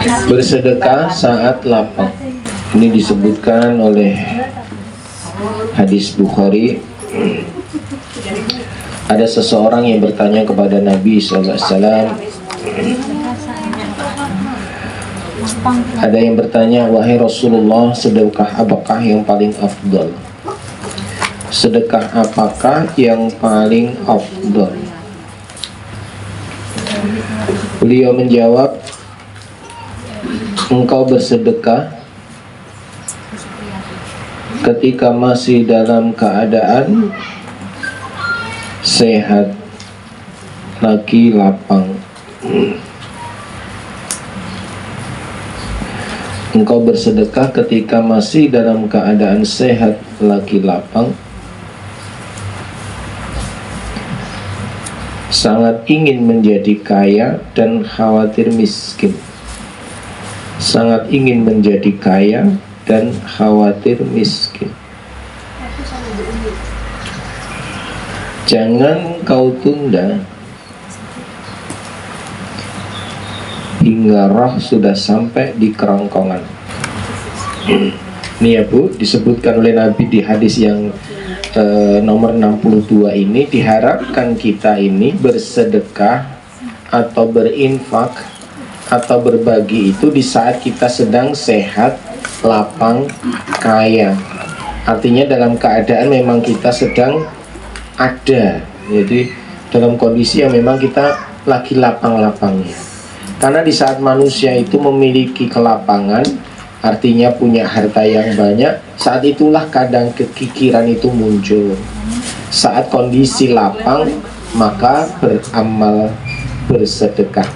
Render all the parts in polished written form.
Bersedekah saat lapang. Ini disebutkan oleh hadis Bukhari. Ada seseorang yang bertanya kepada Nabi SAW. Ada yang bertanya, wahai Rasulullah, sedekah apakah yang paling afdal? Sedekah apakah yang paling afdal? Beliau menjawab, engkau bersedekah ketika masih dalam keadaan sehat, lagi lapang. Engkau bersedekah ketika masih dalam keadaan sehat, lagi lapang, sangat ingin menjadi kaya dan khawatir miskin. Sangat ingin menjadi kaya dan khawatir miskin. Jangan kau tunda hingga roh sudah sampai di kerongkongan. Ini ya Bu, disebutkan oleh Nabi di hadis yang nomor 62 ini, diharapkan kita ini bersedekah atau berinfak atau berbagi itu di saat kita sedang sehat, lapang, kaya. Artinya dalam keadaan memang kita sedang ada, jadi dalam kondisi yang memang kita lagi lapang-lapangnya. Karena di saat manusia itu memiliki kelapangan, artinya punya harta yang banyak, saat itulah kadang kekikiran itu muncul. Saat kondisi lapang, maka beramal, bersedekah.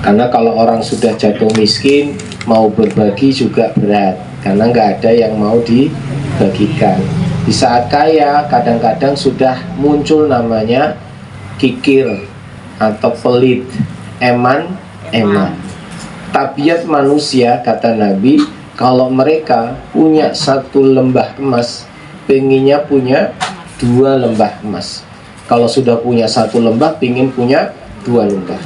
Karena kalau orang sudah jatuh miskin, mau berbagi juga berat, karena nggak ada yang mau dibagikan. Di saat kaya, kadang-kadang sudah muncul namanya kikir atau pelit, eman. Tabiat manusia, kata Nabi, kalau mereka punya satu lembah emas, pengennya punya 2 lembah emas. Kalau sudah punya 1 lembah, pengen punya 2 lembah.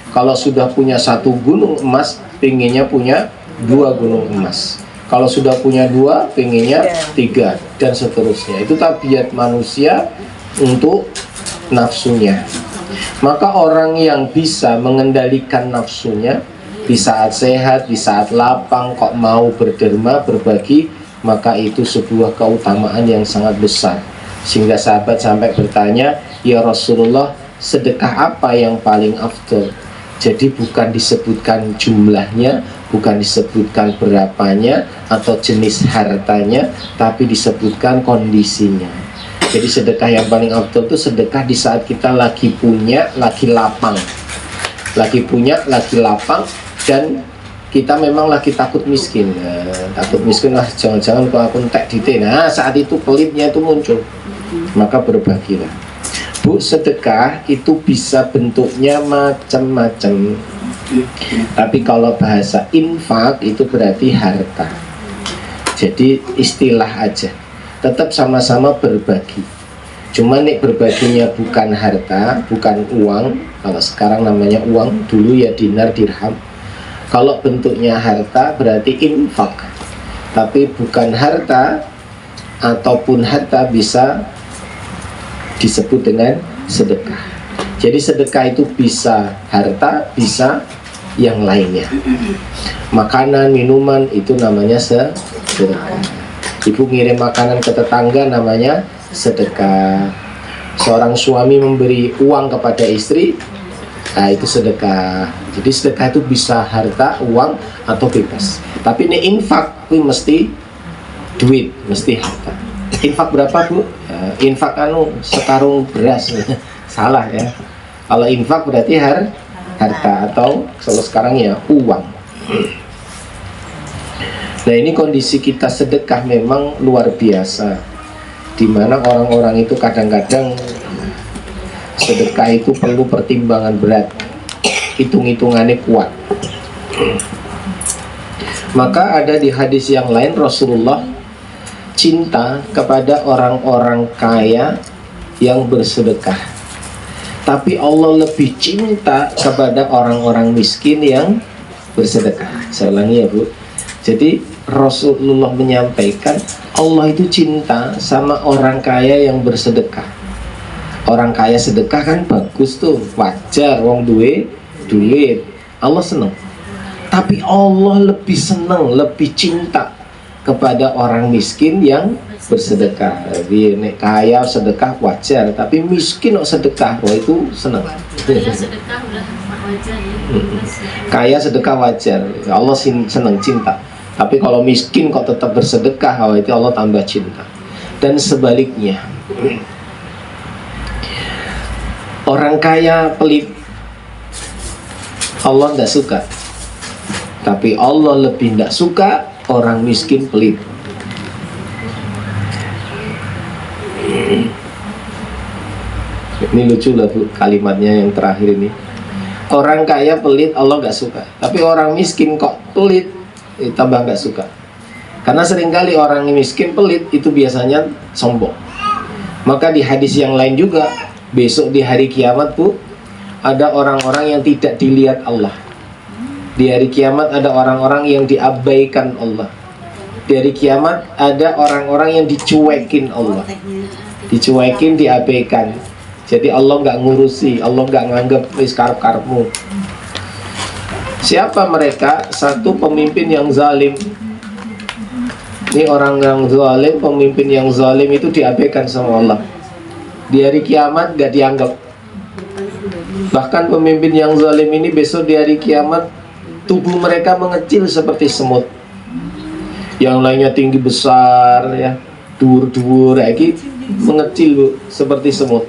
Kalau sudah punya 1 gunung emas, pengennya punya 2 gunung emas. Kalau sudah punya 2, pengennya 3, dan seterusnya. Itu tabiat manusia untuk nafsunya. Maka orang yang bisa mengendalikan nafsunya di saat sehat, di saat lapang, kok mau berderma, berbagi, maka itu sebuah keutamaan yang sangat besar. Sehingga sahabat sampai bertanya, ya Rasulullah, sedekah apa yang paling afdal? Jadi bukan disebutkan jumlahnya, bukan disebutkan berapanya atau jenis hartanya, tapi disebutkan kondisinya. Jadi sedekah yang paling afdal itu sedekah di saat kita lagi punya, lagi lapang. Lagi punya, lagi lapang, dan kita memang lagi takut miskin. Takut miskin lah, jangan-jangan kalau aku entek dite. Nah, saat itu pelitnya itu muncul. Maka berbagilah. Bu, sedekah itu bisa bentuknya macam-macam. Tapi kalau bahasa infak itu berarti harta. Jadi istilah aja. Tetap sama-sama berbagi. Cuma nih berbaginya bukan harta, bukan uang. Kalau sekarang namanya uang, dulu ya dinar, dirham. Kalau bentuknya harta berarti infak. Tapi bukan harta ataupun harta bisa disebut dengan sedekah. Jadi sedekah itu bisa harta, bisa yang lainnya. Makanan, minuman itu namanya sedekah. Ibu ngirim makanan ke tetangga namanya sedekah. Seorang suami memberi uang kepada istri, nah itu sedekah. Jadi sedekah itu bisa harta, uang, atau bebas. Tapi ini infak itu mesti duit, mesti harta. Infak berapa Bu? Infak sekarung beras. Salah ya. Kalau infak berarti harta, atau kalau sekarang ya uang. Nah, ini kondisi kita sedekah memang luar biasa, dimana orang-orang itu kadang-kadang sedekah itu perlu pertimbangan berat, hitung-hitungannya kuat. Maka ada di hadis yang lain Rasulullah cinta kepada orang-orang kaya yang bersedekah, tapi Allah lebih cinta kepada orang-orang miskin yang bersedekah. Saya ulangi ya Bu. Jadi Rasulullah menyampaikan Allah itu cinta sama orang kaya yang bersedekah. Orang kaya sedekah kan bagus tuh, wajar, wong duwe duit, Allah seneng. Tapi Allah lebih seneng, lebih cinta kepada orang miskin yang bersedekah. Jadi nek kaya sedekah wajar, tapi miskin kok sedekah, wah itu seneng. Kaya sedekah udah wajar ya. Kaya sedekah wajar, Allah seneng, cinta. Tapi kalau miskin kok tetap bersedekah, wah itu Allah tambah cinta. Dan sebaliknya, orang kaya pelit, Allah tidak suka. Tapi Allah lebih tidak suka orang miskin pelit. Ini lucu lah Bu, kalimatnya yang terakhir ini. Orang kaya pelit Allah nggak suka, tapi orang miskin kok pelit, tambah nggak suka. Karena seringkali orang miskin pelit itu biasanya sombong. Maka di hadis yang lain juga, besok di hari kiamat Bu, ada orang-orang yang tidak dilihat Allah. Di hari kiamat ada orang-orang yang diabaikan Allah. Di hari kiamat ada orang-orang yang dicuekin Allah. Dicuekin, diabaikan. Jadi Allah nggak ngurusi, Allah nggak nganggep wis karep-karepmu. Siapa mereka? Satu, pemimpin yang zalim. Ini orang yang zalim, pemimpin yang zalim itu diabaikan sama Allah. Di hari kiamat nggak dianggap. Bahkan pemimpin yang zalim ini besok di hari kiamat tubuh mereka mengecil seperti semut. Yang lainnya tinggi besar ya, dur-dur kayak mengecil Bu, seperti semut.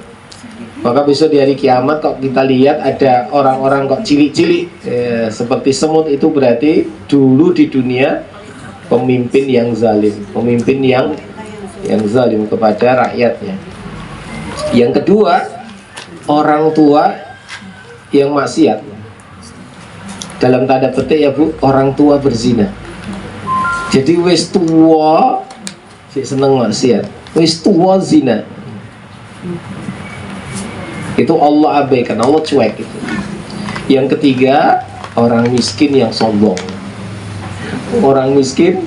Maka besok di hari kiamat kok kita lihat ada orang-orang kok cilik-cilik seperti semut, itu berarti dulu di dunia pemimpin yang zalim, pemimpin yang zalim kepada rakyatnya. Yang kedua, orang tua yang maksiat. Dalam tanda petik ya Bu, orang tua berzina. Jadi wis tua si seneng maksiat, wis tua zina. Itu Allah abaikan, Allah cuek itu. Yang ketiga, orang miskin yang sombong. Orang miskin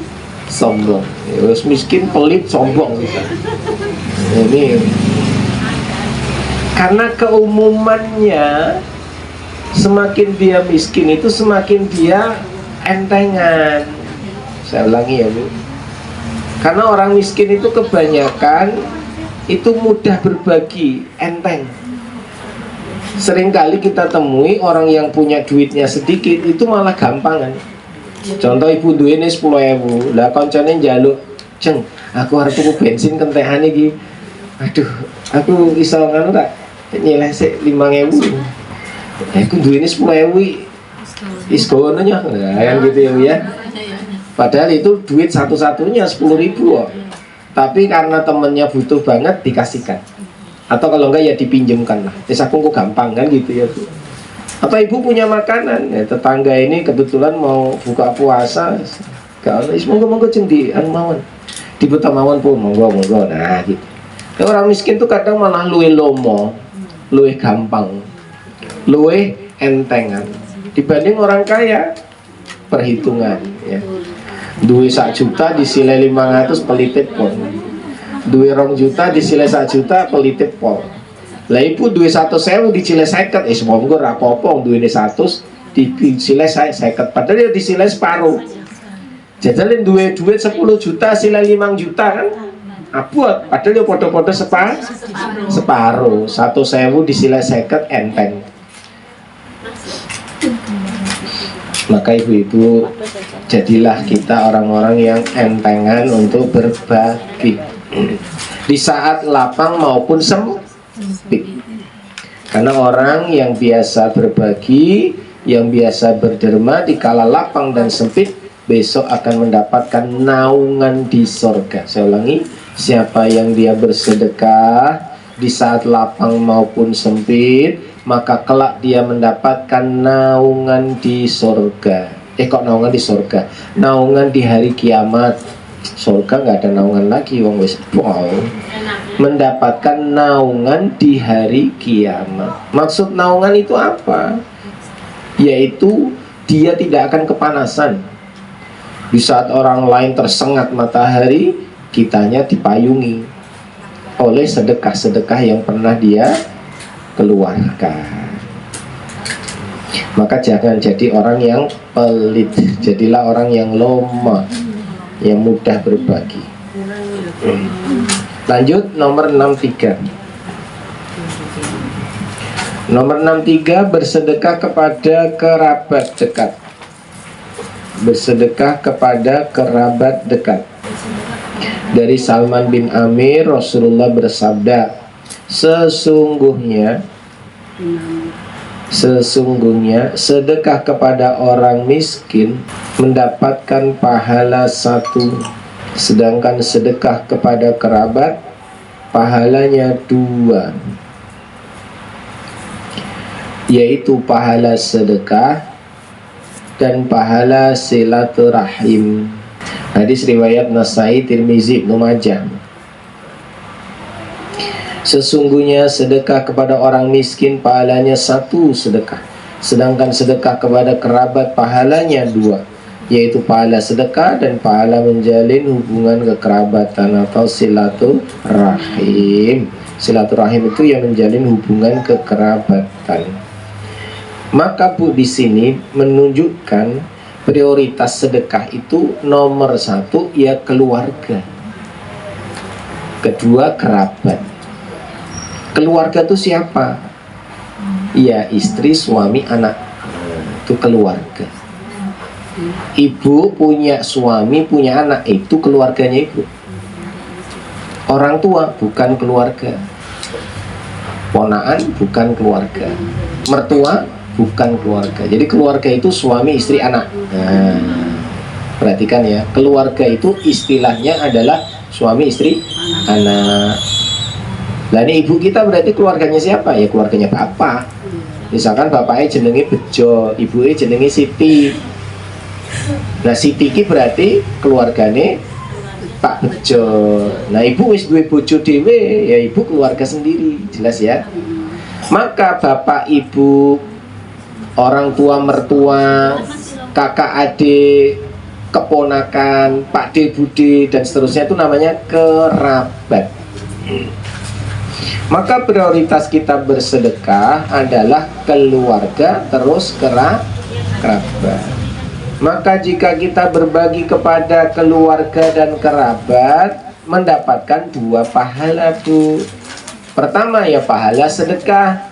sombong. Wis miskin pelit sombong gitu. Ini karena keumumannya, semakin dia miskin itu semakin dia entengan. Saya ulangi ya Bu. Karena orang miskin itu kebanyakan itu mudah berbagi, enteng. Seringkali kita temui orang yang punya duitnya sedikit itu malah gampangan. Contoh ibu duitnya 10.000, lah koncone njaluk, "Jeng, aku harus tuku bensin kentekan iki. Aduh, aku iso ngono tak nyileh sik 5.000." Aku duitnya 10.000, iskono nya, kan gitu ya. Padahal itu duit satu-satunya 10.000 kok. Tapi karena temennya butuh banget dikasihkan. Atau kalau enggak ya dipinjemkan lah. Aku kok gampang kan gitu ya Bu. Atau ibu punya makanan, ya, tetangga ini kebetulan mau buka puasa, kalau monggo ceng di mawon, di mawon pun monggo. Nah gitu. Nah, orang miskin tuh kadang malah luwe lomo, luwe gampang, luwe entengan dibanding orang kaya. Perhitungan ya, duit 1 juta disilai 500 pelitip pol, duit 2 juta disilai 1 juta pelitip pol. Lah ibu duit 100.000 disilai 50, monggo ora apa-apa, duitnya 100 disilai 50, padahal dia disilai separuh. Jajalin duit 10 juta silai 5 juta kan abot, padahal dia podo-podo separuh. 100.000 disilai 50 enteng. Maka ibu-ibu, jadilah kita orang-orang yang entengan untuk berbagi di saat lapang maupun sempit. Karena orang yang biasa berbagi, yang biasa berderma di kala lapang dan sempit, besok akan mendapatkan naungan di sorga. Saya ulangi, siapa yang dia bersedekah di saat lapang maupun sempit, maka kelak dia mendapatkan naungan di sorga. Kok naungan di sorga? Naungan di hari kiamat. Sorga nggak ada naungan lagi, wong wis wow. Mendapatkan naungan di hari kiamat. Maksud naungan itu apa? Yaitu dia tidak akan kepanasan. Di saat orang lain tersengat matahari, kitanya dipayungi oleh sedekah-sedekah yang pernah dia keluarkan. Maka jangan jadi orang yang pelit, jadilah orang yang lemah, yang mudah berbagi. Lanjut nomor 63. Nomor 63, bersedekah kepada kerabat dekat. Bersedekah kepada kerabat dekat. Dari Salman bin Amir, Rasulullah bersabda, Sesungguhnya sedekah kepada orang miskin mendapatkan pahala 1, sedangkan sedekah kepada kerabat pahalanya 2, yaitu pahala sedekah dan pahala silaturahim. Hadis riwayat Nasai, Tirmizi, Ibnu Majah. Sesungguhnya sedekah kepada orang miskin pahalanya 1 sedekah, sedangkan sedekah kepada kerabat pahalanya 2, yaitu pahala sedekah dan pahala menjalin hubungan kekerabatan atau silaturahim. Silaturahim itu yang menjalin hubungan kekerabatan. Maka Bu di sini menunjukkan prioritas sedekah itu nomor 1 ya keluarga, kedua kerabat. Keluarga itu siapa? Ya istri, suami, anak. Itu keluarga. Ibu punya suami, punya anak, itu keluarganya ibu. Orang tua bukan keluarga. Ponaan bukan keluarga. Mertua bukan keluarga. Jadi keluarga itu suami, istri, anak. Nah, perhatikan ya, keluarga itu istilahnya adalah suami, istri, anak. Nah ini ibu kita berarti keluarganya siapa? Ya keluarganya bapak. Misalkan bapaknya jenenge Bejo, ibunya jenenge Siti. Nah Siti ki berarti keluarganya Pak Bejo. Nah ibu wis duwe bojo dhewe, ya ibu keluarga sendiri, jelas ya. Maka bapak, ibu, orang tua, mertua, kakak, adik, keponakan, pak de, bude, dan seterusnya itu namanya kerabat. Maka prioritas kita bersedekah adalah keluarga, terus kerabat. Maka jika kita berbagi kepada keluarga dan kerabat, mendapatkan 2 pahala Bu. Pertama ya pahala sedekah,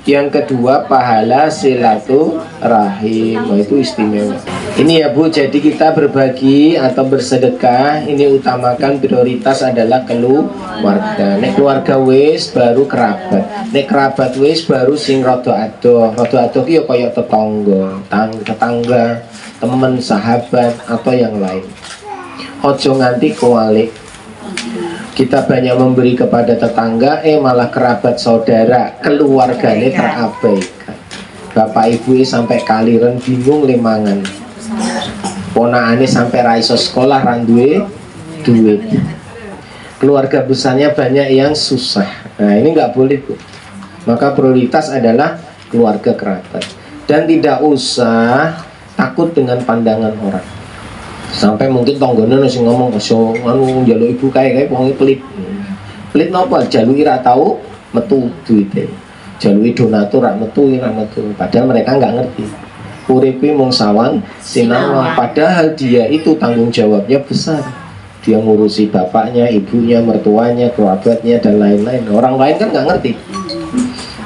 yang kedua pahala silaturahim. Oh, itu istimewa. Ini ya Bu, jadi kita berbagi atau bersedekah ini utamakan prioritas adalah keluarga. Nek keluarga wis baru kerabat. Nek kerabat wis baru sing rada adoh. Rada adoh ki ya kaya tetangga, teman, sahabat atau yang lain. Ojo nganti kewalik. Kita banyak memberi kepada tetangga, malah kerabat saudara, keluarganya terabaikan. Bapak ibu sampai kaliren bingung lemangan. Ponakane sampai raiso sekolah randuwe duit. Keluarga besarnya banyak yang susah. Nah ini nggak boleh Bu. Maka prioritas adalah keluarga kerabat. Dan tidak usah takut dengan pandangan orang. Sampai mungkin tonggone sing ngomong ojo anu njaluk ibu kae wong pelit. Pelit napa? Jaluki ra tau metu duite. Jaluki donatur ra metu. Padahal mereka nggak ngerti. Uripe mung sawang sinawang, padahal dia itu tanggung jawabnya besar. Dia ngurusi bapaknya, ibunya, mertuanya, kerabatnya dan lain-lain. Orang lain kan nggak ngerti.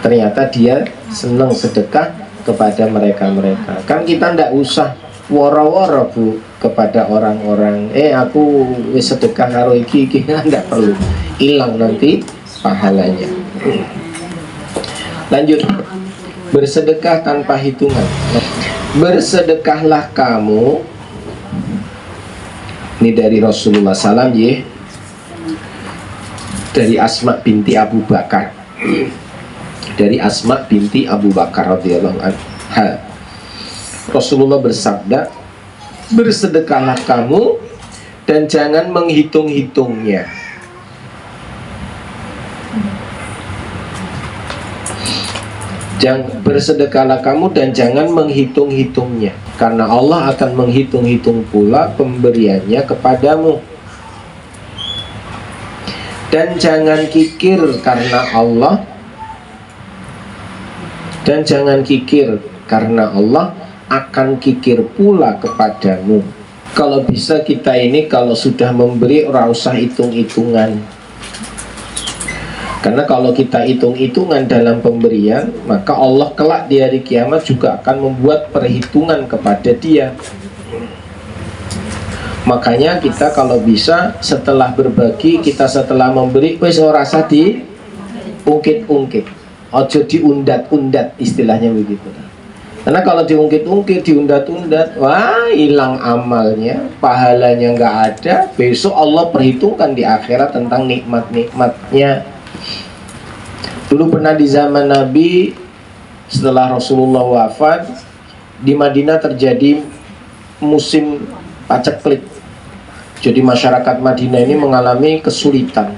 Ternyata dia senang sedekah kepada mereka-mereka. Kan kita ndak usah woro-woro Bu kepada orang-orang aku sedekah karo iki ndak perlu, hilang nanti pahalanya. Lanjut, bersedekah tanpa hitungan. Bersedekahlah kamu, ini dari Rasulullah SAW ya, dari Asma binti Abu Bakar, dari Asma binti Abu Bakar radhiyallahu anha. Rasulullah bersabda, bersedekahlah kamu dan jangan menghitung-hitungnya. Bersedekahlah kamu dan jangan menghitung-hitungnya, karena Allah akan menghitung-hitung pula pemberiannya kepadamu. Dan jangan kikir karena Allah, dan jangan kikir karena Allah akan kikir pula kepadamu. Kalau bisa kita ini kalau sudah memberi ora usah hitung-hitungan. Karena kalau kita hitung-hitungan dalam pemberian, maka Allah kelak di hari kiamat juga akan membuat perhitungan kepada dia. Makanya kita kalau bisa setelah berbagi, kita setelah memberi, wis ora usah diungkit-ungkit. Ojo diundat-undat, istilahnya begitu. Karena kalau diungkit-ungkit, diundat-undat, wah hilang amalnya, pahalanya nggak ada. Besok Allah perhitungkan di akhirat tentang nikmat-nikmatnya. Dulu pernah di zaman Nabi, setelah Rasulullah wafat, di Madinah terjadi musim paceklik. Jadi masyarakat Madinah ini mengalami kesulitan,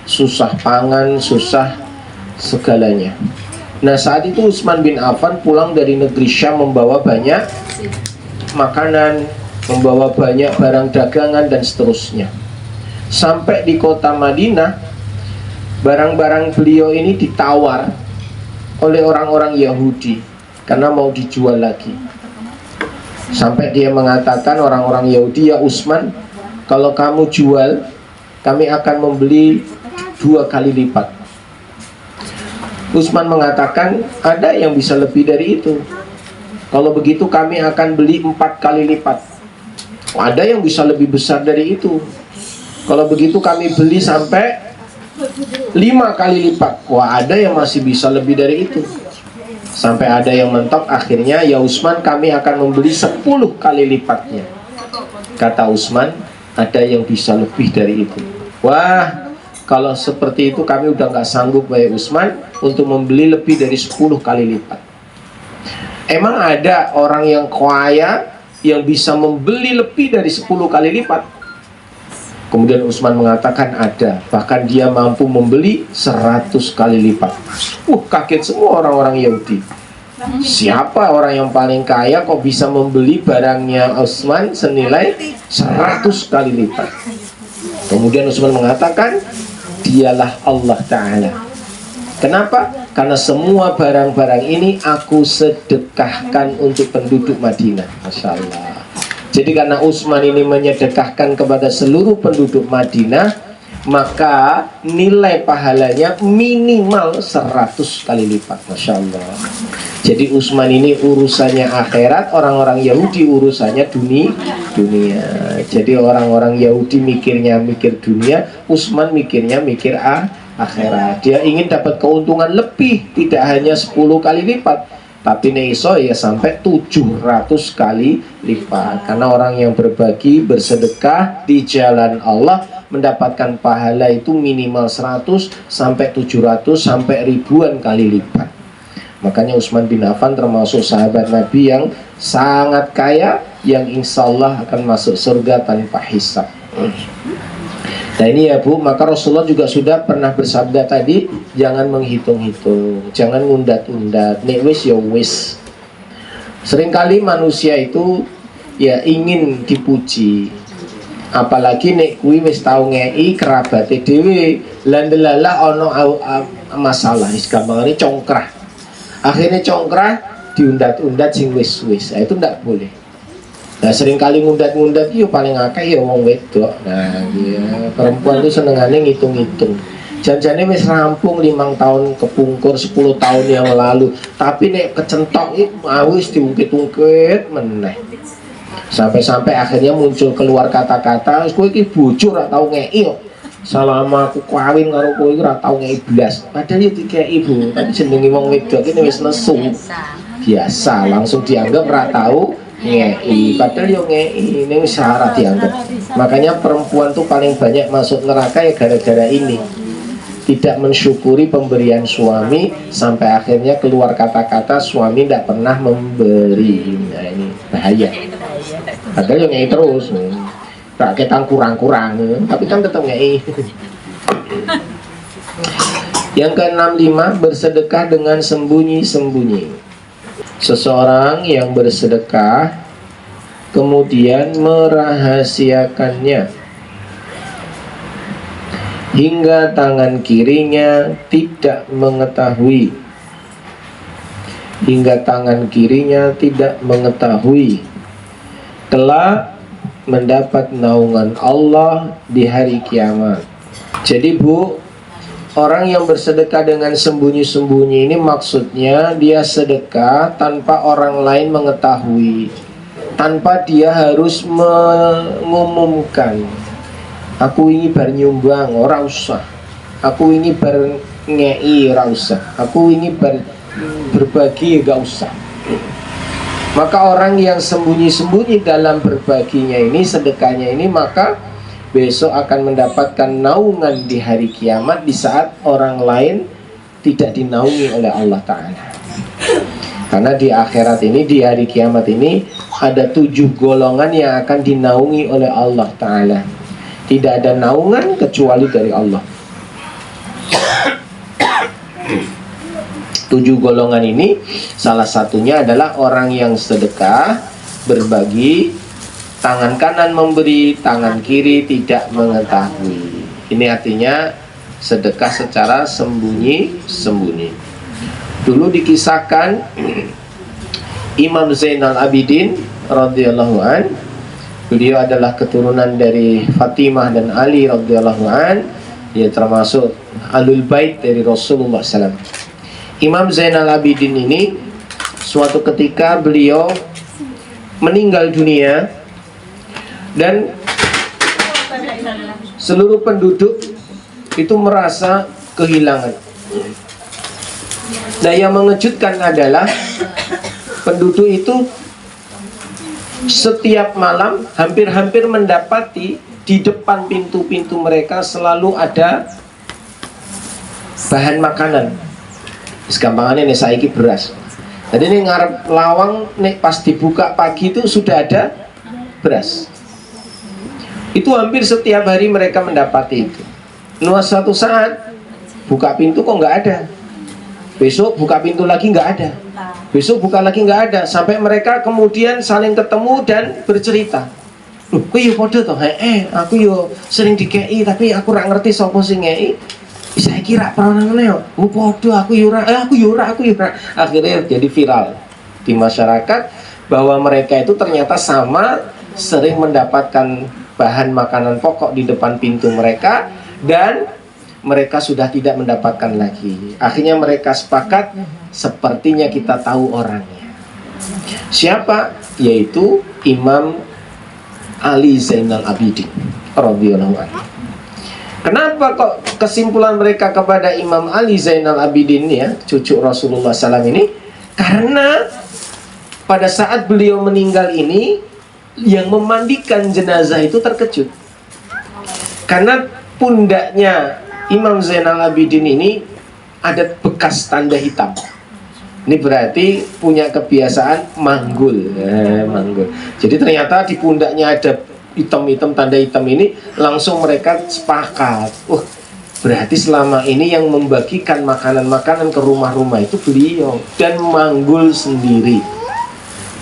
susah pangan, susah segalanya. Nah saat itu Utsman bin Affan pulang dari negeri Syam membawa banyak makanan, membawa banyak barang dagangan dan seterusnya. Sampai di kota Madinah, barang-barang beliau ini ditawar oleh orang-orang Yahudi karena mau dijual lagi. Sampai dia mengatakan orang-orang Yahudi, ya Utsman, kalau kamu jual, kami akan membeli 2 kali lipat. Utsman mengatakan, ada yang bisa lebih dari itu. Kalau begitu kami akan beli 4 kali lipat. Ada yang bisa lebih besar dari itu. Kalau begitu kami beli sampai 5 kali lipat. Wah, ada yang masih bisa lebih dari itu. Sampai ada yang mentok, akhirnya ya Utsman, kami akan membeli 10 kali lipatnya. Kata Utsman, ada yang bisa lebih dari itu. Wah, kalau seperti itu kami udah gak sanggup wahai Utsman untuk membeli lebih dari 10 kali lipat. Emang ada orang yang kaya yang bisa membeli lebih dari 10 kali lipat? Kemudian Utsman mengatakan ada, bahkan dia mampu membeli 100 kali lipat. Kaget semua orang-orang Yahudi. Siapa orang yang paling kaya kok bisa membeli barangnya Utsman senilai 100 kali lipat? Kemudian Utsman mengatakan, dialah Allah Ta'ala. Kenapa? Karena semua barang-barang ini aku sedekahkan untuk penduduk Madinah. Masya Allah. Jadi karena Utsman ini menyedekahkan kepada seluruh penduduk Madinah, maka nilai pahalanya minimal 100 kali lipat. Masya Allah. Jadi Utsman ini urusannya akhirat, orang-orang Yahudi urusannya dunia. Jadi orang-orang Yahudi mikirnya mikir dunia, Utsman mikirnya mikir akhirat. Dia ingin dapat keuntungan lebih, tidak hanya 10 kali lipat, tapi iso ya sampai 700 kali lipat. Karena orang yang berbagi, bersedekah di jalan Allah mendapatkan pahala itu minimal 100 sampai 700 sampai ribuan kali lipat. Makanya Utsman bin Affan termasuk sahabat Nabi yang sangat kaya, yang insya Allah akan masuk surga tanpa hisab. Nah ini ya Bu, maka Rasulullah juga sudah pernah bersabda tadi, jangan menghitung-hitung, jangan ngundat-undat, nek wis ya wis. Seringkali manusia itu ya ingin dipuji, apalagi nek kuwi wis tau ngei kerabate dhewe, lan delala ana masalah, wis gampangane congkrah. Akhirnya congkrah diundat-undat sing wis-wis. Nah, itu ndak boleh. Nah seringkali ngundat-ngundat itu paling akeh ya wong wedok. Nah iya, perempuan itu senengane ngitung-ngitung. Janjane wis rampung 5 tahun kepungkur 10 tahun yang lalu, tapi nek kecentok itu wis diungkit-ungkit meneh. Sampai-sampai akhirnya muncul keluar kata-kata, kowe iki bojo ra tau ngeki kok. Selama aku kawin karo kowe iki ra tau ngeki blas. Padahal ya dikeki Bu, tapi jenenge wong wedok iki wis nesu. Biasa, langsung dianggap ra tau ngei, padahal yo ngei, ini syarat dianggap. Makanya perempuan tuh paling banyak masuk neraka ya gara-gara ini, tidak mensyukuri pemberian suami, sampai akhirnya keluar kata-kata suami tidak pernah memberi. Nah ini bahaya. Padahal yo ngei terus, rakyat kurang-kurang, tapi kan tetap ngei. Yang ke-65, bersedekah dengan sembunyi-sembunyi. Seseorang yang bersedekah kemudian merahasiakannya hingga tangan kirinya tidak mengetahui. Hingga tangan kirinya tidak mengetahui, telah mendapat naungan Allah di hari kiamat. Jadi Bu, orang yang bersedekah dengan sembunyi-sembunyi ini maksudnya dia sedekah tanpa orang lain mengetahui, tanpa dia harus mengumumkan. Aku ini bar nyumbang, ora usah. Aku ini bar ngei, ora usah. Aku ini bar berbagi, gak usah. Maka orang yang sembunyi-sembunyi dalam berbaginya ini, sedekahnya ini, maka besok akan mendapatkan naungan di hari kiamat, di saat orang lain tidak dinaungi oleh Allah Ta'ala. Karena di akhirat ini, di hari kiamat ini, ada 7 golongan yang akan dinaungi oleh Allah Ta'ala. Tidak ada naungan kecuali dari Allah. 7 golongan ini salah satunya adalah orang yang sedekah, berbagi, tangan kanan memberi, tangan kiri tidak mengetahui. Ini artinya sedekah secara sembunyi-sembunyi. Dulu dikisahkan Imam Zainal Abidin radhiyallahu an, beliau adalah keturunan dari Fatimah dan Ali radhiyallahu an. Dia termasuk alul bait dari Rasulullah SAW. Imam Zainal Abidin ini suatu ketika beliau meninggal dunia dan seluruh penduduk itu merasa kehilangan. Nah, yang mengejutkan adalah penduduk itu setiap malam hampir-hampir mendapati di depan pintu-pintu mereka selalu ada bahan makanan. Segampangannya nih saiki beras. Jadi ini ngarep lawang nih pas dibuka pagi itu sudah ada beras. Itu hampir setiap hari mereka mendapati itu. Nuas satu saat buka pintu kok nggak ada. Besok buka pintu lagi nggak ada. Besok buka lagi nggak ada. Sampai mereka kemudian saling ketemu dan bercerita. Loh, aku yo podo toh, aku yo sering dikei tapi aku ora ngerti sapa sing ngei. Saya kira peranane yo, podo aku yo ora. Akhirnya jadi viral di masyarakat bahwa mereka itu ternyata sama sering mendapatkan bahan makanan pokok di depan pintu mereka dan mereka sudah tidak mendapatkan lagi. Akhirnya mereka sepakat, sepertinya kita tahu orangnya. Siapa? Yaitu Imam Ali Zainal Abidin radhiyallahu anhu. Kenapa kok kesimpulan mereka kepada Imam Ali Zainal Abidin ya, cucu Rasulullah SAW ini? Karena pada saat beliau meninggal ini, yang memandikan jenazah itu terkejut. Karena pundaknya Imam Zainal Abidin ini ada bekas tanda hitam. Ini berarti punya kebiasaan manggul, manggul. Jadi ternyata di pundaknya ada hitam-hitam, tanda hitam ini, langsung mereka sepakat. Berarti selama ini yang membagikan makanan-makanan ke rumah-rumah itu beliau dan manggul sendiri.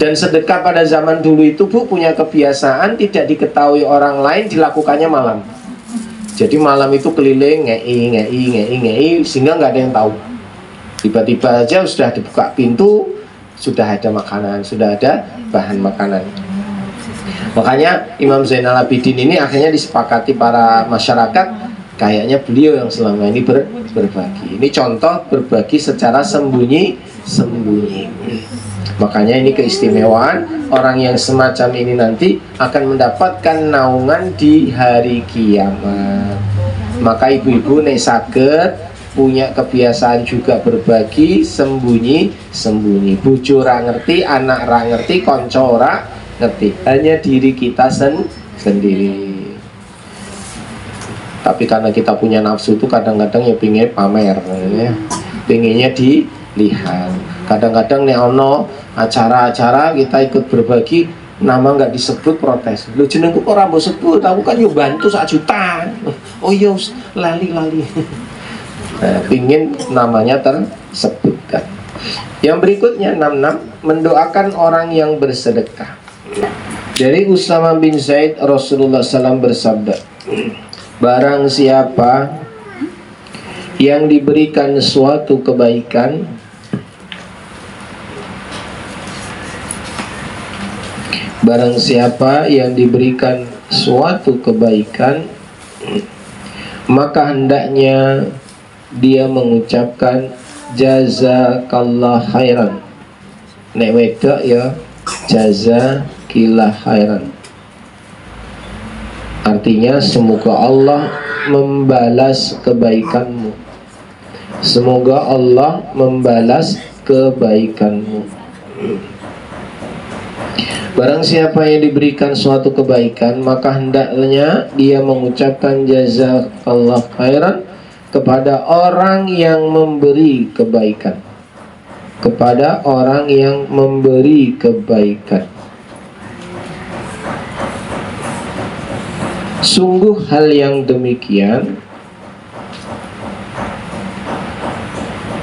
Dan sedekah pada zaman dulu itu Bu punya kebiasaan tidak diketahui orang lain, dilakukannya malam. Jadi malam itu keliling ngei sehingga nggak ada yang tahu. Tiba-tiba aja sudah dibuka pintu, sudah ada makanan, sudah ada bahan makanan. Makanya Imam Zainal Abidin ini akhirnya disepakati para masyarakat, kayaknya beliau yang selama ini berbagi. Ini contoh berbagi secara sembunyi-sembunyi. Makanya ini keistimewaan orang yang semacam ini nanti akan mendapatkan naungan di hari kiamat. Maka ibu-ibu nek saged punya kebiasaan juga berbagi sembunyi-sembunyi. Bojo ora ngerti, anak ora ngerti, kanca ora ngerti. Hanya diri kita sendiri. Tapi karena kita punya nafsu itu kadang-kadang ya pengen pamer ya. Pengennya dilihat. Kadang-kadang nih ono acara-acara kita ikut berbagi, nama nggak disebut protes. Lu jenengku kok ora mbok sebut, aku kan yo bantu 1 juta. Oh iya lali. Pingin namanya tersebutkan. Yang berikutnya 66, mendoakan orang yang bersedekah. Dari Usama bin Zaid, Rasulullah SAW bersabda, barang siapa yang diberikan suatu kebaikan, barang siapa yang diberikan suatu kebaikan, maka hendaknya dia mengucapkan jazakallah khairan. Nek wedok ya jazakillah khairan. Artinya semoga Allah membalas kebaikanmu. Semoga Allah membalas kebaikanmu. Barang siapa yang diberikan suatu kebaikan, maka hendaknya dia mengucapkan jazakallah khairan kepada orang yang memberi kebaikan. Kepada orang yang memberi kebaikan. Sungguh hal yang demikian,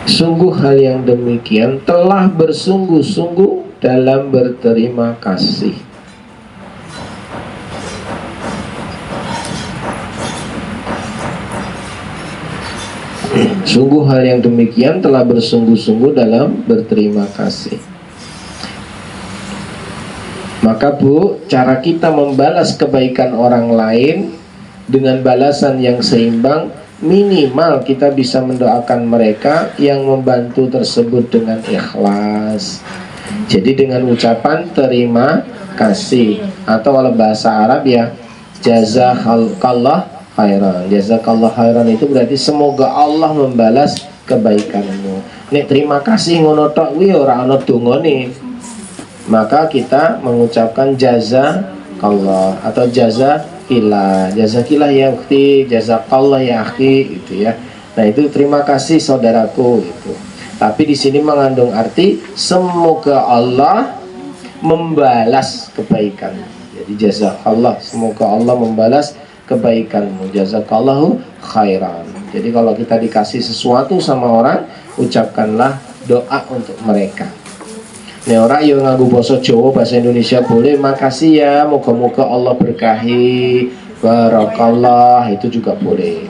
sungguh hal yang demikian telah bersungguh-sungguh dalam berterima kasih. Sungguh hal yang demikian telah bersungguh-sungguh dalam berterima kasih. Maka Bu, cara kita membalas kebaikan orang lain dengan balasan yang seimbang, minimal kita bisa mendoakan mereka yang membantu tersebut dengan ikhlas. Jadi dengan ucapan terima kasih, atau kalau bahasa Arab ya jazakallah khairan. Jazakallah khairan itu berarti semoga Allah membalas kebaikanmu. Nek terima kasih ngono tok kuwi ora ana dongane. Maka kita mengucapkan jazakallah atau jazakillah. Jazakillah ya ukhti, jazakallah ya akhi gitu ya. Nah, itu terima kasih saudaraku gitu. Tapi di sini mengandung arti semoga Allah membalas kebaikan. Jadi jazakallah, semoga Allah membalas kebaikanmu. Jazakallahu khairan. Jadi kalau kita dikasih sesuatu sama orang, ucapkanlah doa untuk mereka. Nek ora yo nganggo basa Jawa, bahasa Indonesia boleh. Makasih ya, moga-moga Allah berkahi, barakallah, itu juga boleh.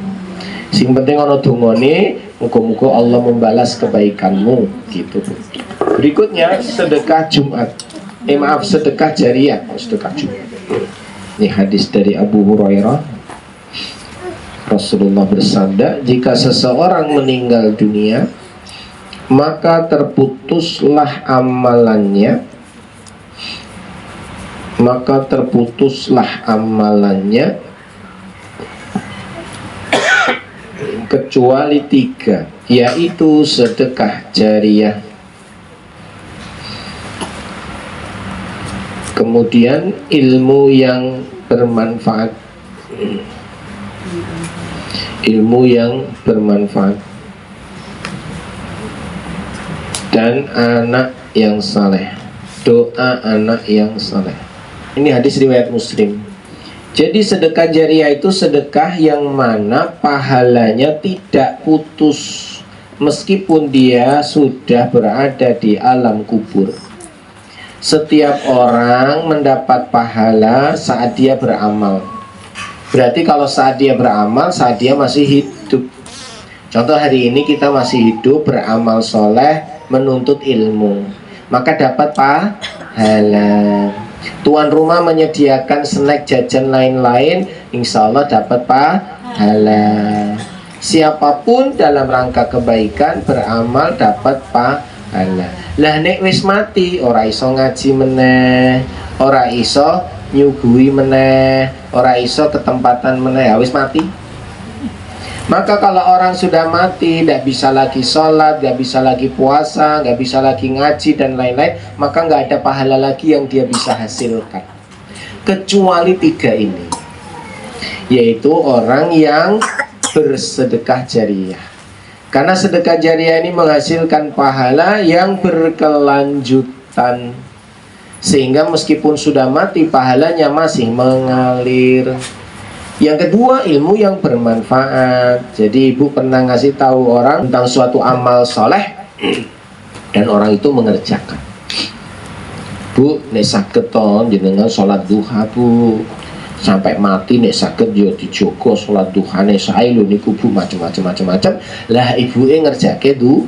Sing penting ana dongane, moga-moga Allah membalas kebaikanmu gitu. Berikutnya sedekah Jumat. Sedekah jariyah, sedekah Jumat. Ini hadis dari Abu Hurairah. Rasulullah bersabda, jika seseorang meninggal dunia, maka terputuslah amalannya, kecuali 3, yaitu sedekah jariyah, kemudian ilmu yang bermanfaat, dan anak yang saleh. Doa anak yang saleh. Ini hadis riwayat Muslim. Jadi sedekah jariyah itu sedekah yang mana pahalanya tidak putus meskipun dia sudah berada di alam kubur. Setiap orang mendapat pahala saat dia beramal. Berarti kalau saat dia beramal, saat dia masih hidup. Contoh hari ini kita masih hidup, beramal soleh, menuntut ilmu, maka dapat pahala. Tuan rumah menyediakan snack, jajan lain-lain, insya Allah dapat pahala. Siapapun dalam rangka kebaikan beramal dapat pahala. Lah nek wis mati, ora iso ngaji meneh, ora iso nyuguhi meneh, ora iso ketempatan meneh, wis mati. Maka kalau orang sudah mati, tidak bisa lagi sholat, tidak bisa lagi puasa, tidak bisa lagi ngaji dan lain-lain, maka nggak ada pahala lagi yang dia bisa hasilkan. Kecuali 3 ini, yaitu orang yang bersedekah jariyah. Karena sedekah jariyah ini menghasilkan pahala yang berkelanjutan, sehingga meskipun sudah mati, pahalanya masih mengalir. Yang kedua, ilmu yang bermanfaat. Jadi ibu pernah ngasih tahu orang tentang suatu amal soleh dan orang itu mengerjakan. Bu, nek saged to jenengan salat duha, Bu. Sampai mati nek saged yo dijogo salat duhane sae lho niku Bu, macam-macam. Lah ibuke ngerjake duha.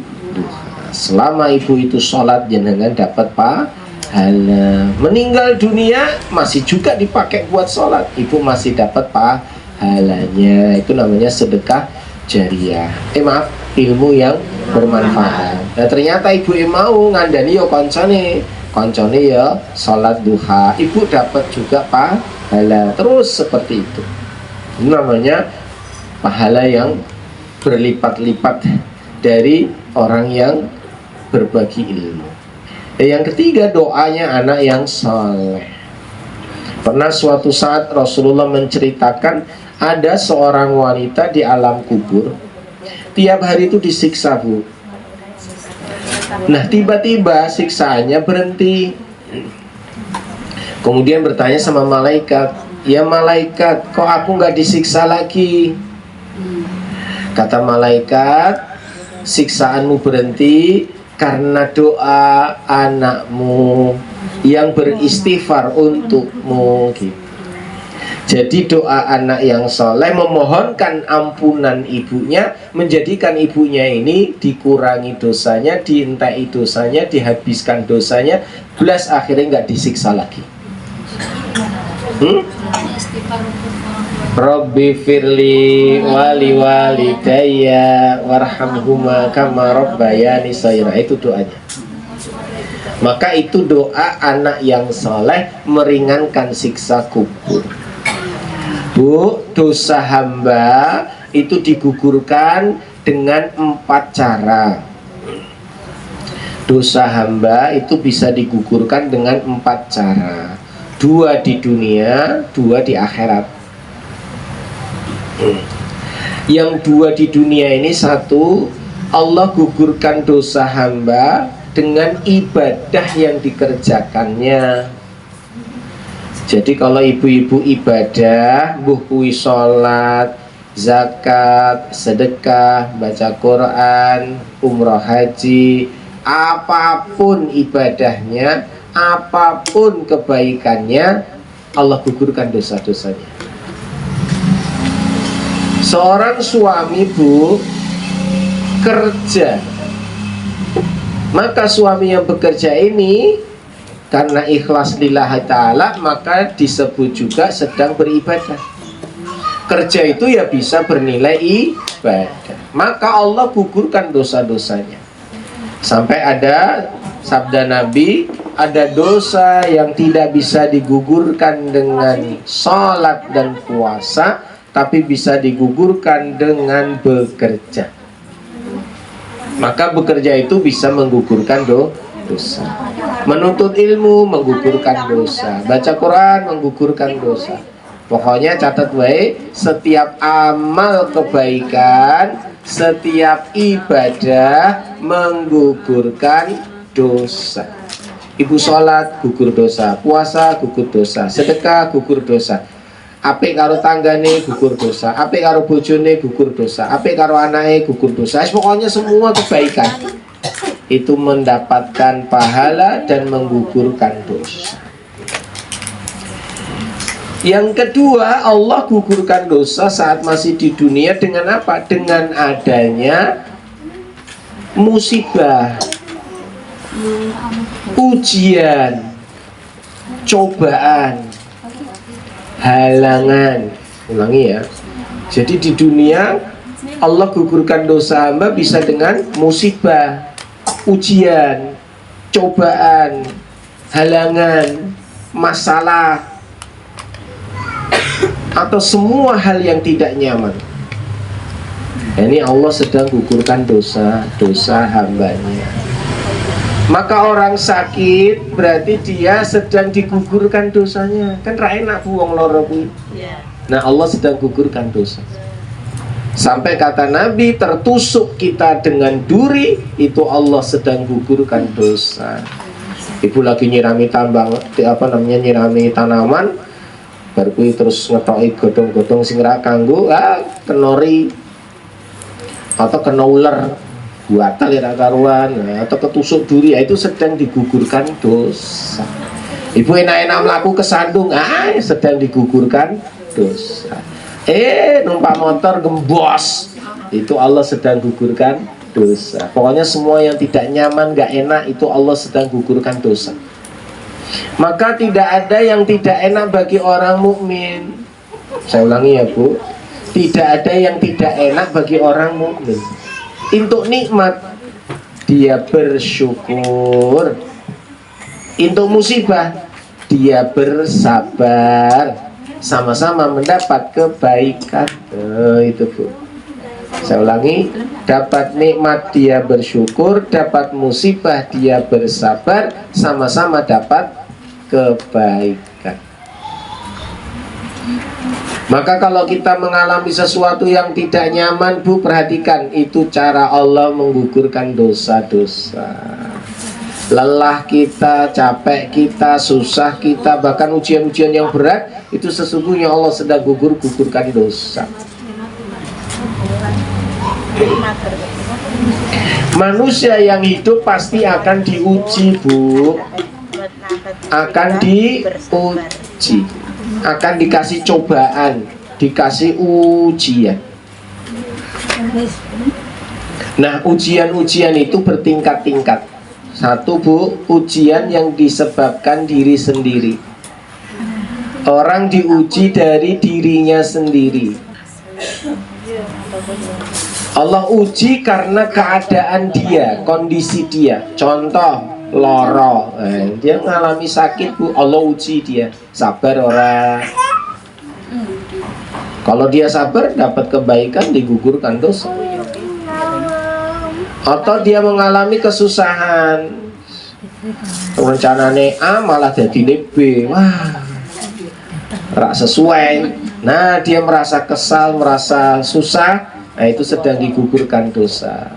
Selama ibu itu salat jenengan dapat pahala. Meninggal dunia masih juga dipakai buat salat, ibu masih dapat pahalanya. Itu namanya sedekah jariah. Maaf, ilmu yang bermanfaat. Nah, ternyata ibu mau ngandani yo koncone ya salat duha, ibu dapat juga pahala. Terus seperti itu. Ini namanya pahala yang berlipat-lipat dari orang yang berbagi ilmu. Yang ketiga, doanya anak yang soleh. Pernah suatu saat Rasulullah menceritakan ada seorang wanita di alam kubur, tiap hari itu disiksa, Bu. Nah, tiba-tiba siksaannya berhenti. Kemudian bertanya sama malaikat, "Ya malaikat, kok aku nggak disiksa lagi?" Kata malaikat, "Siksaanmu berhenti karena doa anakmu yang beristighfar untukmu." Gitu. Jadi doa anak yang soleh memohonkan ampunan ibunya, menjadikan ibunya ini dikurangi dosanya, dientai dosanya, dihabiskan dosanya, belas akhirnya nggak disiksa lagi. Rabbi firli wali walidayya warhamhuma kama rabbayani shaghira. Itu doanya. Maka itu doa anak yang soleh meringankan siksa kubur. Bu, dosa hamba itu digugurkan dengan 4 cara. Dosa hamba itu bisa digugurkan dengan 4 cara. 2 di dunia, 2 di akhirat. Yang 2 di dunia ini, 1, Allah gugurkan dosa hamba dengan ibadah yang dikerjakannya. Jadi kalau ibu-ibu ibadah, mbuh kuwi salat, zakat, sedekah, baca Quran, umroh haji, apapun ibadahnya, apapun kebaikannya, Allah gugurkan dosa-dosanya. Seorang suami, Bu, kerja, maka suami yang bekerja ini karena ikhlas lillahi ta'ala, maka disebut juga sedang beribadah. Kerja itu ya bisa bernilai ibadah. Maka Allah gugurkan dosa-dosanya. Sampai ada sabda Nabi, ada dosa yang tidak bisa digugurkan dengan salat dan puasa, tapi bisa digugurkan dengan bekerja. Maka bekerja itu bisa menggugurkan dosa. Menuntut ilmu menggugurkan dosa, baca Quran menggugurkan dosa. Pokoknya catat baik, setiap amal kebaikan, setiap ibadah menggugurkan dosa. Ibu sholat gugur dosa, puasa gugur dosa, sedekah gugur dosa, apik karo tanggane gugur dosa, apik karo bojone gugur dosa, apik karo anake gugur dosa. Pokoknya semua kebaikan itu mendapatkan pahala dan menggugurkan dosa. Yang kedua, Allah gugurkan dosa saat masih di dunia dengan apa? Dengan adanya musibah, ujian, cobaan, halangan. Ulangi ya. Jadi di dunia Allah gugurkan dosa hamba bisa dengan musibah, ujian, cobaan, halangan, masalah, atau semua hal yang tidak nyaman. Ini Allah sedang gugurkan dosa hambanya. Maka orang sakit berarti dia sedang digugurkan dosanya. Kan ra enak wong lara kuwi. Nah, Allah sedang gugurkan dosa. Sampai kata Nabi, tertusuk kita dengan duri, itu Allah sedang gugurkan dosa. Ibu lagi nyirami nyirami tanaman, bar kuwi terus ngetoki godhong-godhong sing ra kanggo kenori atau kena ular buatal ya karuan, atau ketusuk duri, itu sedang digugurkan dosa. Ibu enak-enak melaku kesandung, sedang digugurkan dosa. Numpak motor gembos, itu Allah sedang gugurkan dosa. Pokoknya semua yang tidak nyaman, gak enak, itu Allah sedang gugurkan dosa. Maka tidak ada yang tidak enak bagi orang mukmin. Saya ulangi ya Bu, tidak ada yang tidak enak bagi orang mukmin. Untuk nikmat dia bersyukur, untuk musibah dia bersabar, sama-sama mendapat kebaikan. Itu Bu. Saya ulangi, dapat nikmat dia bersyukur, dapat musibah dia bersabar, sama-sama dapat kebaikan. Maka kalau kita mengalami sesuatu yang tidak nyaman, Bu, perhatikan, itu cara Allah menggugurkan dosa-dosa. Lelah kita, capek kita, susah kita, bahkan ujian-ujian yang berat, itu sesungguhnya Allah sedang gugurkan dosa. Manusia yang hidup pasti akan diuji, Bu. Akan diuji, akan dikasih cobaan, dikasih ujian. Nah, ujian-ujian itu bertingkat-tingkat. Satu, Bu, ujian yang disebabkan diri sendiri. Orang diuji dari dirinya sendiri. Allah uji karena keadaan dia, kondisi dia. Contoh, loro, dia mengalami sakit, Bu, Allah uji dia. Sabar orang. Kalau dia sabar, dapat kebaikan, digugurkan dosa. Atau dia mengalami kesusahan, rencananya A malah jadi B, wah, rak sesuai. Nah, dia merasa kesal, merasa susah. Nah, itu sedang digugurkan dosa.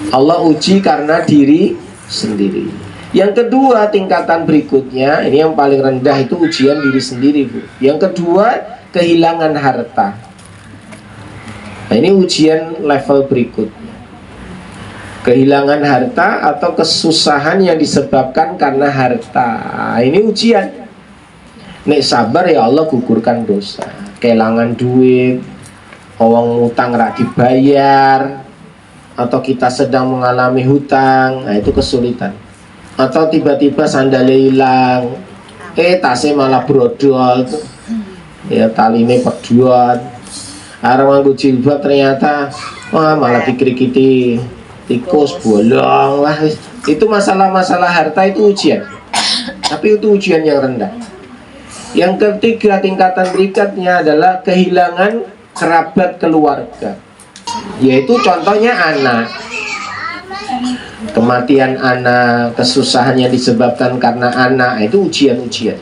Allah uji karena diri sendiri. Yang kedua, tingkatan berikutnya, ini yang paling rendah, itu ujian diri sendiri, Bu. Yang kedua, kehilangan harta. Nah, ini ujian level berikutnya. Kehilangan harta atau kesusahan yang disebabkan karena harta. Ini ujian. Nek sabar ya Allah gugurkan dosa. Kehilangan duit, orang utang rak dibayar, atau kita sedang mengalami hutang, nah itu kesulitan. Atau tiba-tiba sandalnya hilang, tasnya malah brodol, ya taline pedot. Arep nganggo jilbab ternyata malah dikrikiti tikus, bolong. Wah, itu masalah-masalah harta itu ujian. Tapi itu ujian yang rendah. Yang ketiga, tingkatan berikutnya adalah kehilangan kerabat keluarga, yaitu contohnya anak. Kematian anak, kesusahan yang disebabkan karena anak, itu ujian-ujian.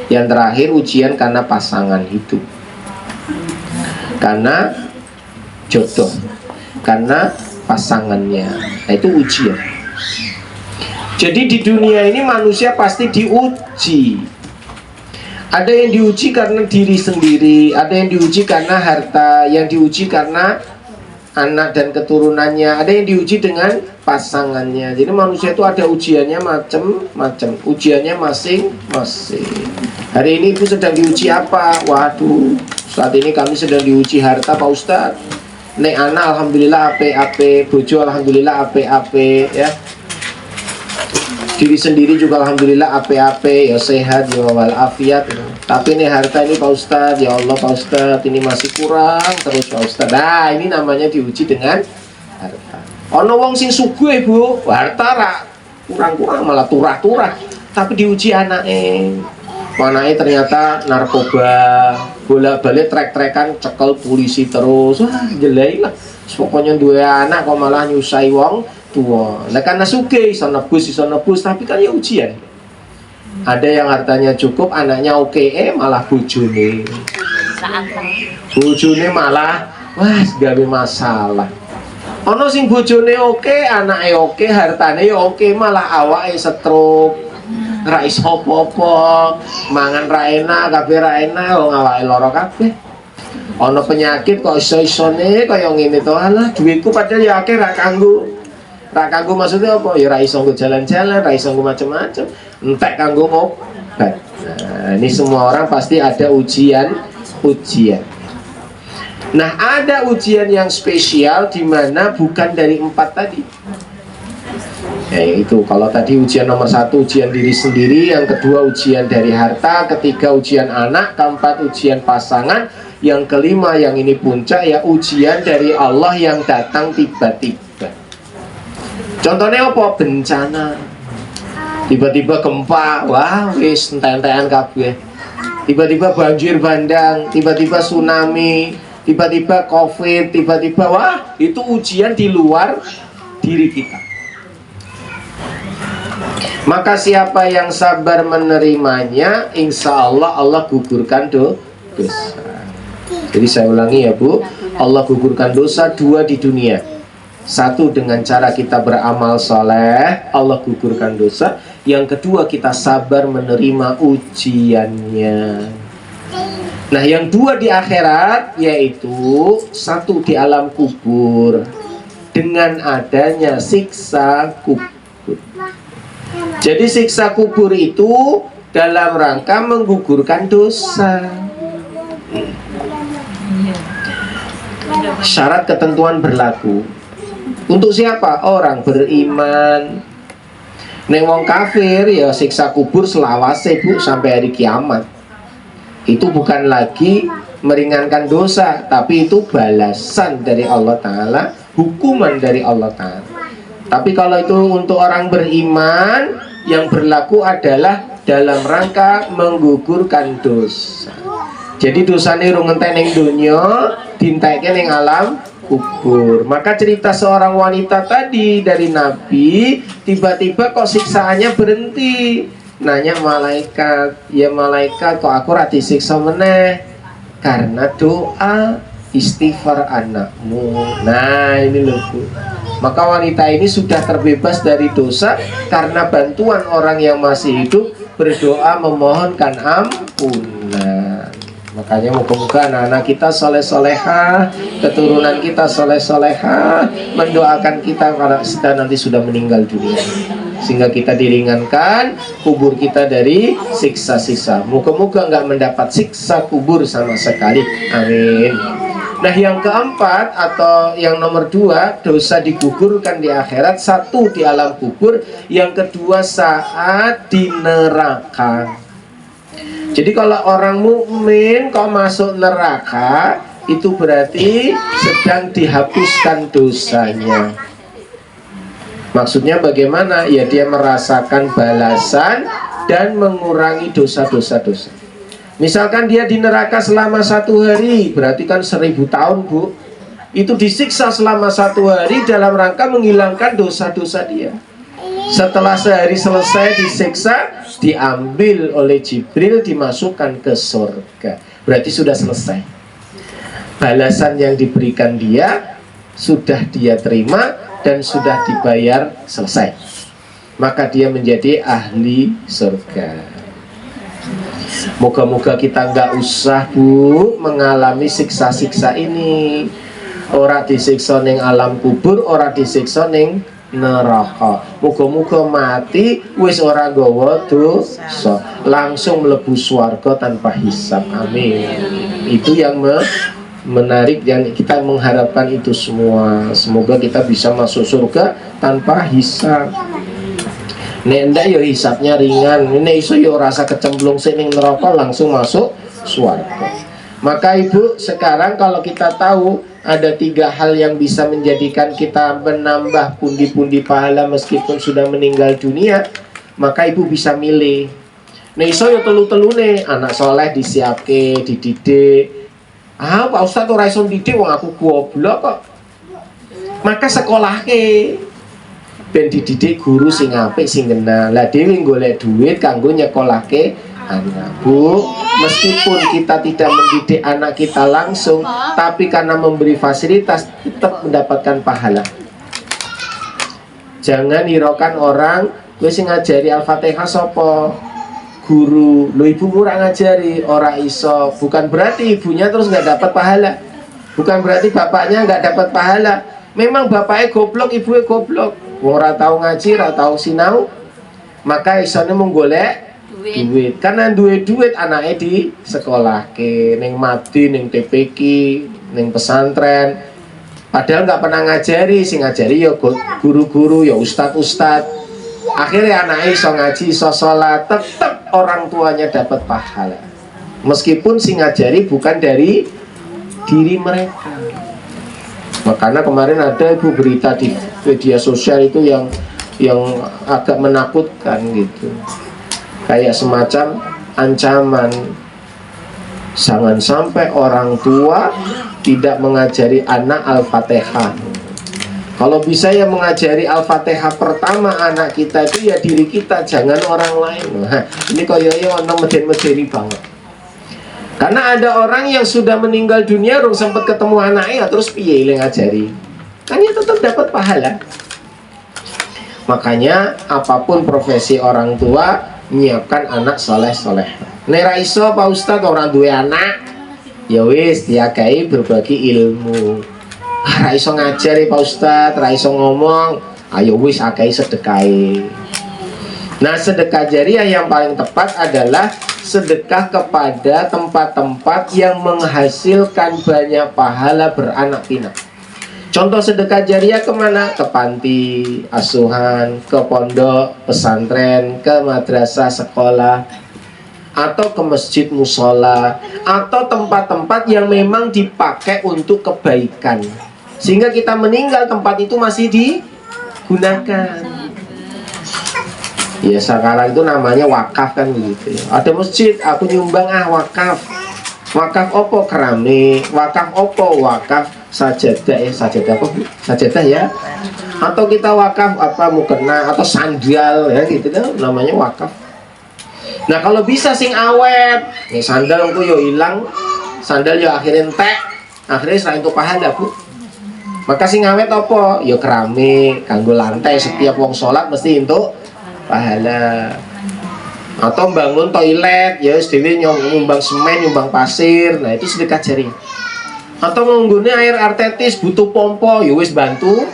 Yang terakhir, ujian karena pasangan hidup, karena jodoh, karena pasangannya, nah, itu ujian. Jadi di dunia ini manusia pasti diuji. Ada yang diuji karena diri sendiri, ada yang diuji karena harta, yang diuji karena anak dan keturunannya, ada yang diuji dengan pasangannya. Jadi manusia itu ada ujiannya macam-macam, ujiannya masing-masing. Hari ini Ibu sedang diuji apa? Waduh, saat ini kami sedang diuji harta, Pak Ustadz. Nek anak alhamdulillah ape-ape, bojo alhamdulillah ape-ape, ya. Diri sendiri juga alhamdulillah ape-ape, ya sehat, ya walafiat. Tapi nih harta ini Pak Ustadz, ya Allah Pak Ustadz, ini masih kurang terus Pak Ustadz. Nah, ini namanya diuji dengan harta. Ono wong sing sugih, Bu, harta rak kurang-kurang malah turah-turah. Tapi diuji anaknya. Anaknya ternyata narkoba, bolak-balik trek-trekan, cekel polisi terus. Wah, jelek lah. Pokoknya dua anak kok malah nyusai wong tua. Nah, karena sugih iso nebus, tapi kan ya ujian. Ada yang hartanya cukup, anaknya oke, malah bojone malah wah gawe masalah. Ono sing bojone oke, anaknya oke, hartanya ya oke, malah awake stroke. ra iso apa-apa, mangan ra enak, kabeh ra enak, wong awake lara kabeh. Ana penyakit kok iso-isone kaya ngene to. Alah, duitku padahal ya akeh ra kanggo. Ra kanggo maksudnya apa? Ya ra iso nggo jalan-jalan, ra iso nggo macam-macam. Entek kanggo ngobat. Nah, ini semua orang pasti ada ujian. Nah, ada ujian yang spesial di mana bukan dari 4 tadi. Itu kalau tadi ujian nomor 1 ujian diri sendiri, yang kedua ujian dari harta, ketiga ujian anak, keempat ujian pasangan, yang kelima yang ini puncak ya ujian dari Allah yang datang tiba-tiba. Contohnya apa? Bencana. Tiba-tiba gempa, wah wis entek-entekan kabeh. Tiba-tiba banjir bandang, tiba-tiba tsunami, tiba-tiba COVID, tiba-tiba wah itu ujian di luar diri kita. Maka siapa yang sabar menerimanya, insya Allah Allah gugurkan dosa. Jadi saya ulangi ya Bu, Allah gugurkan dosa 2 di dunia. 1 dengan cara kita beramal soleh, Allah gugurkan dosa. Yang kedua kita sabar menerima ujiannya. Nah yang 2 di akhirat, yaitu 1 di alam kubur, dengan adanya siksa kubur. Jadi siksa kubur itu dalam rangka menggugurkan dosa. Syarat ketentuan berlaku untuk siapa? Orang beriman. Neng wong kafir ya siksa kubur selawase Bu sampai hari kiamat. Itu bukan lagi meringankan dosa, tapi itu balasan dari Allah Ta'ala, hukuman dari Allah Ta'ala. Tapi kalau itu untuk orang beriman, yang berlaku adalah dalam rangka menggugurkan dosa. Jadi dosane rung ngenteni ning donya, dintekke ning alam kubur. Maka cerita seorang wanita tadi dari Nabi, tiba-tiba kok siksaannya berhenti. Nanya malaikat, ya malaikat kok aku ra disiksa meneh? Karena doa istighfar anakmu. Nah ini loh Bu. Maka wanita ini sudah terbebas dari dosa karena bantuan orang yang masih hidup berdoa memohonkan ampunan. Makanya moga-moga anak-anak kita soleh-solehah, keturunan kita soleh-solehah, mendoakan kita karena kita nanti sudah meninggal dunia, sehingga kita diringankan kubur kita dari siksa-siksa. Moga-moga nggak mendapat siksa kubur sama sekali. Amin. Nah yang keempat atau yang nomor 2, dosa digugurkan di akhirat. 1 di alam kubur, yang kedua saat di neraka. Jadi kalau orang mukmin kok masuk neraka, itu berarti sedang dihapuskan dosanya. Maksudnya bagaimana? Ya dia merasakan balasan dan mengurangi dosa-dosa. Misalkan dia di neraka selama 1 hari, berarti kan 1000 tahun Bu. Itu disiksa selama 1 hari dalam rangka menghilangkan dosa-dosa dia. Setelah sehari selesai disiksa, diambil oleh Jibril, dimasukkan ke surga. Berarti sudah selesai. Balasan yang diberikan dia sudah dia terima dan sudah dibayar, selesai. Maka dia menjadi ahli surga. Moga-moga kita nggak usah Bu mengalami siksa-siksa ini. Ora disiksa ning alam kubur, ora disiksa ning neraka. Moga-moga mati wis ora nggawa dosa, langsung mlebu swarga tanpa hisab. Amin. Itu yang menarik yang kita mengharapkan itu semua. Semoga kita bisa masuk surga tanpa hisab. Nek ndak yo hisabnya ringan, nek iso yo rasa kecemplung ning neraka langsung masuk swarga. Maka Ibu, sekarang kalau kita tahu ada 3 hal yang bisa menjadikan kita menambah pundi-pundi pahala meskipun sudah meninggal dunia, maka Ibu bisa milih. Nek iso yo telu-telune, anak soleh disiapke, dididik. Pak Ustadz ora iso didik wong aku goblok kok. Maka sekolahke ben dididik guru sing apik sing kenal. Lah dhewe golek duit kanggo nyekolahke anak. Bu, meskipun kita tidak mendidik anak kita langsung, tapi karena memberi fasilitas tetap mendapatkan pahala. Jangan hiraukan orang Wis sing ngajari Al-Fatihah sapa? Guru. Lho ibumu ora ngajari, ora iso. Bukan berarti ibunya terus nggak dapat pahala. Bukan berarti bapaknya nggak dapat pahala. Memang bapaknya goblok, ibunya goblok. Wong ora tahu ngaji, ora tahu sinau, maka isane mung golek duit. Karena duwe duit anaknya di sekolah ke, ning madi, ning TPQ, ning pesantren. Padahal nggak pernah ngajari, sing ngajari ya guru-guru, ya ustad-ustad. Akhirnya anaknya iso ngaji, iso sholat, tetap orang tuanya dapat pahala. Meskipun sing ngajari bukan dari diri mereka. Makanya kemarin ada ibu berita di media sosial itu yang agak menakutkan gitu. Kayak semacam ancaman, jangan sampai orang tua tidak mengajari anak Al-Fatihah. Kalau bisa ya mengajari Al-Fatihah pertama anak kita itu ya diri kita, jangan orang lain. Nah, ini koyoyo ono meden-medeni banget. Karena ada orang yang sudah meninggal dunia rung sempat ketemu anaknya terus piye ile ngajari. Kan ya tetap dapat pahala. Makanya apapun profesi orang tua, menyiapkan anak soleh-soleh. Nek ra iso Pak Ustadz orang duwe anak, ya wis diakai berbagi ilmu. Ra iso ngajari Pak Ustadz, ra iso ngomong, ayo wis akai sedekahe. Nah, sedekah jariah yang paling tepat adalah sedekah kepada tempat-tempat yang menghasilkan banyak pahala beranak pinak. Contoh sedekah jariah kemana? Ke panti asuhan, ke pondok pesantren, ke madrasah sekolah, atau ke masjid musola, atau tempat-tempat yang memang dipakai untuk kebaikan, sehingga kita meninggal tempat itu masih digunakan. Ya sekarang itu namanya wakaf kan begitu ya. Ada masjid, aku nyumbang wakaf. Wakaf opo keramik, wakaf opo wakaf sajadah ya, sajadah apa? Sajadah ya. Atau kita wakaf apa mukena atau sandal ya gitu kan namanya wakaf. Nah kalau bisa sing awet, nih sandal aku yo hilang, sandal yo akhirnya entek, akhirnya selain itu pahala bu. Maka sing awet opo? Yo keramik, kanggo lantai setiap wong sholat mesti untuk pahala. Atau bangun toilet ya dhewe nyumbang semen, nyumbang pasir. Nah itu sedekah jariah. Atau ngunggune air artetis butuh pompo ya wis bantu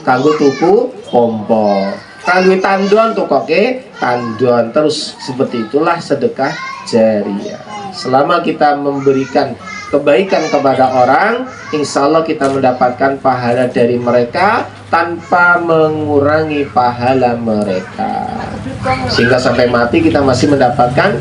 kanggo tuku pompo. Kanggo tandon tukoke tandon. Terus seperti itulah sedekah jariah. Selama kita memberikan kebaikan kepada orang, insya Allah kita mendapatkan pahala dari mereka tanpa mengurangi pahala mereka, sehingga sampai mati kita masih mendapatkan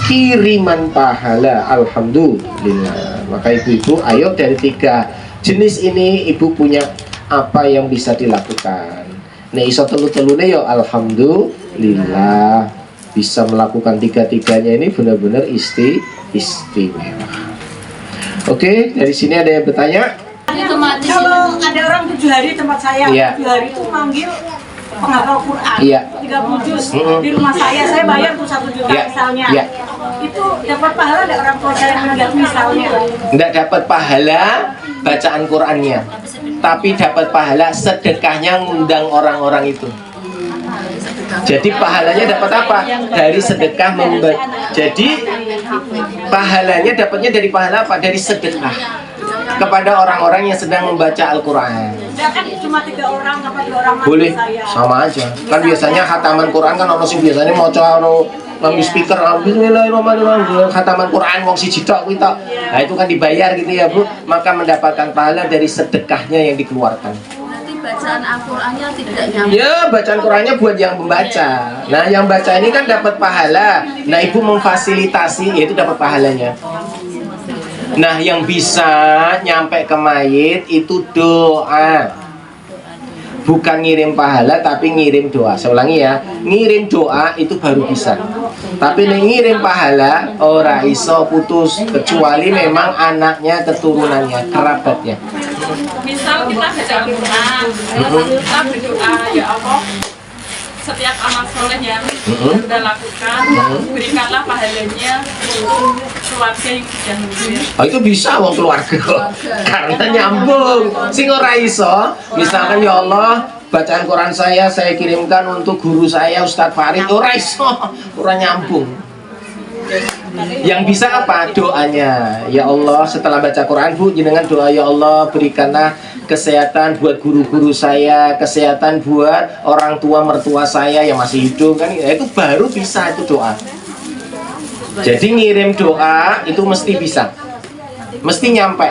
kiriman pahala. Alhamdulillah. Maka ibu-ibu, ayo dari 3 jenis ini ibu punya apa yang bisa dilakukan. Nek iso telu-telune ya alhamdulillah, bisa melakukan 3-3-nya ini benar-benar istimewa. Oke, dari sini ada yang bertanya? Kalau ada orang 7 hari tempat saya, Iya. 7 hari itu manggil penghafal Quran, Iya. 30 juz di rumah saya bayar tuh 1 juta Iya. misalnya. Iya. Itu dapat pahala ada orang tua saya yang meninggal misalnya. Tidak dapat pahala bacaan Qurannya, tapi dapat pahala sedekahnya ngundang orang-orang itu. Jadi pahalanya dapat apa? Dari sedekah Jadi pahalanya dapatnya dari pahala apa? Dari sedekah kepada orang-orang yang sedang membaca Al-Quran. Ya kan cuma 3 orang apa 2 orang Boleh, saya. sama aja. Kan biasanya khataman Quran kan ono sing biasanya maca karo ngambil speaker, bismillahirrahmanirrahim, khataman Quran wong siji tok kuwi tok. Nah, itu kan dibayar gitu ya, Bu. Maka mendapatkan pahala dari sedekahnya yang dikeluarkan. Nanti bacaan Al-Qur'annya tidak nyambung. Ya, bacaan Qurannya buat yang membaca. Nah, yang baca ini kan dapat pahala. Nah, ibu memfasilitasi, yaitu dapat pahalanya. Nah, yang bisa nyampe ke mayit itu doa. Bukan ngirim pahala, tapi ngirim doa. Saya ulangi ya, ngirim doa itu baru bisa. Tapi ngirim pahala, ora iso putus. Kecuali memang anaknya, keturunannya, kerabatnya. Misal kita baca Al-Quran, kita berdoa, ya Allah, setiap amal soleh yang kita lakukan, berikanlah pahalanya untuk keluarga yang sudah meninggal. Oh, itu bisa wong keluarga karena nyambung. Sing ora iso, misalkan ya Allah, bacaan Quran saya kirimkan untuk guru saya Ustadz Farid. Ora iso, ora nyambung. Yang bisa apa? Doanya. Ya Allah, setelah baca Quran Bu, jenengan doa, ya Allah berikanlah kesehatan buat guru-guru saya, kesehatan buat orang tua mertua saya yang masih hidup kan, ya, itu baru bisa itu doa. Jadi ngirim doa itu mesti bisa, mesti nyampe.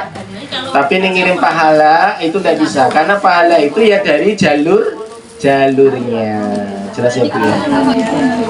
Tapi ngirim pahala itu tidak bisa, karena pahala itu ya dari jalurnya. Jelas ya Bu ya.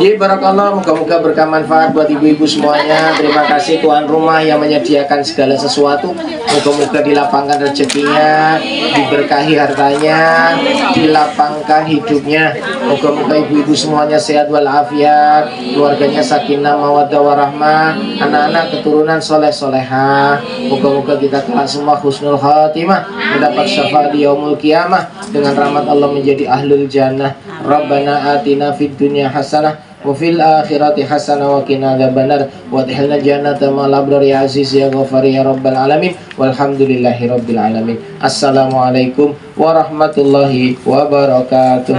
Ya barakallah, moga-moga berkah manfaat buat ibu-ibu semuanya. Terima kasih tuan rumah yang menyediakan segala sesuatu. Moga-moga dilapangkan rezekinya, diberkahi hartanya, dilapangkan hidupnya. Moga-moga ibu-ibu semuanya sehat walafiat, keluarganya sakinah mawaddah warahmah, anak-anak keturunan soleh solehah. Moga-moga kita kelak semua husnul khatimah, mendapat syafaat di yaumul qiyamah, dengan rahmat Allah menjadi ahlul jannah. Rabbana atina fid dunya hasanah wa fil akhirati hasanah wa qina adzabannar wa adkhilna jannata ma'al abrar ya aziz ya ghafar ya rabbal alamin walhamdulillahi rabbil alamin. Assalamualaikum warahmatullahi wabarakatuh.